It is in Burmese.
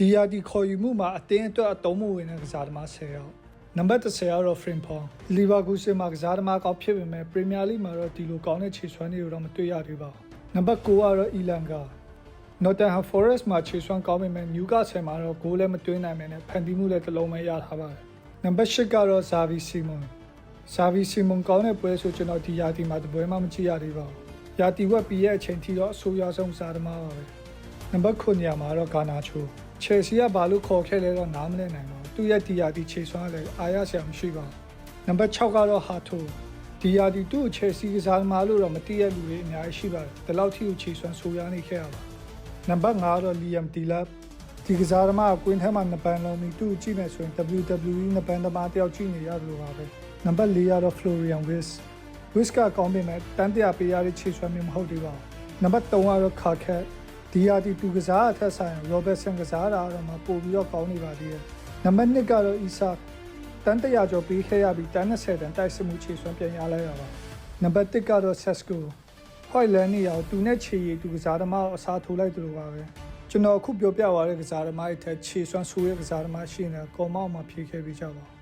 ဒီယာဒီခေါ်ယူမှုမှာအသင်းအတွက်အသုံးမဝင်တဲ့ကစားသမား10ယောက်နံပါတ်10ကတော့ Frimpong လီဗာပူးစမှာကစားသမားကောင်းဖြစ်ပေမဲ့ပရီးမီယာလိမှာတော့ဒီလိုကောင်းတဲ့ခြေစွမ်းတွေကိုတော့မတွေ့ရသေးပါဘူးနံပါတ်9ကတော့ Elanga Nottingham Forest မှာခြေစွမ်းကောင်းပေမဲ့ Newcastle မှာတော့ဂိုးလည်းမသွင်းနိုင်မယ်နဲ့ဖန်တီးမှုလည်းတစ်လုံးပဲရထားပါတယ်နံပါတ်10ကတော့ Xavi Simon ကောင်းတဲ့ပွဲဆိုကျွန်တော်ဒီယာတီမှာတပွဲမှမကြည့်ရသေးပါဘူးယာတီဝက်ပြီးရဲ့အချိန်ထိတော့အဆိုးရွားဆုံးစားသမားပါပဲနံပါတ်9ညမှာတော့ Garnacho Chelsea ကဘာလို့ခေါ်ခဲ့လဲတော့နားမလည်နိုင်ပါဘူးသူ့ရဲ့ဒီယာတီခြေစွမ်းလည်းအားရစရာမရှိပါဘူးနံပါတ်6ကတော့ Hato ဒီယာတီသူ့ Chelsea ကစားသမားလို့တော့မသိရလူတွေအများကြီးရှိပါတယ်ဒီလောက်ထိကိုခြေစွမ်းဆိုးရွားနေခဲ့ရပါနံပါတ်5ကတော့ Liam Delap ဒီကစားသမားကွင်းထဲမှာနှစ်ပန်းလုံးပြီးသူ့ကြည့်မယ်ဆိုရင် WWE နှစ်ပန်းသမားတယောက်ကြည့်နေရလို့ပါပဲနံပါတ်4ကတော့ Florian Wirtz ကကောင်းပေမဲ့တန်းတရာပေးရတဲ့ခြေစွမ်းမျိုးမဟုတ်သေးပါဘူးနံပါတ်3ကတော့ Carcat ဒီယာတီသူကစားအထက်ဆိုင် Robertson ကစားတာတော့မှပို့ပြီးတော့ကောင်းနေပါသေးတယ်နံပါတ်2ကတော့ Isak တန်းတရာကျော်ပေးခဲ့ရပြီးတန်း20တန်းတိုက်စစ်မှုခြေစွမ်းပြန်ရလိုက်ရပါနံပါတ်1ကတော့ Sesko ဟွိုက်လန်နေရောက်သူနဲ့ခြေရည်သူကစားသမားကိုအစားထိုးလိုက်သလိုပါပဲကျွန်တော်အခုပြောပြသွားတဲ့ကစားသမားတွေထက်ခြေစွမ်းဆိုးရဲ့ကစားသမားရှိနေတာကော်မောက်မှာဖြေခဲ့ပြီးကြပါ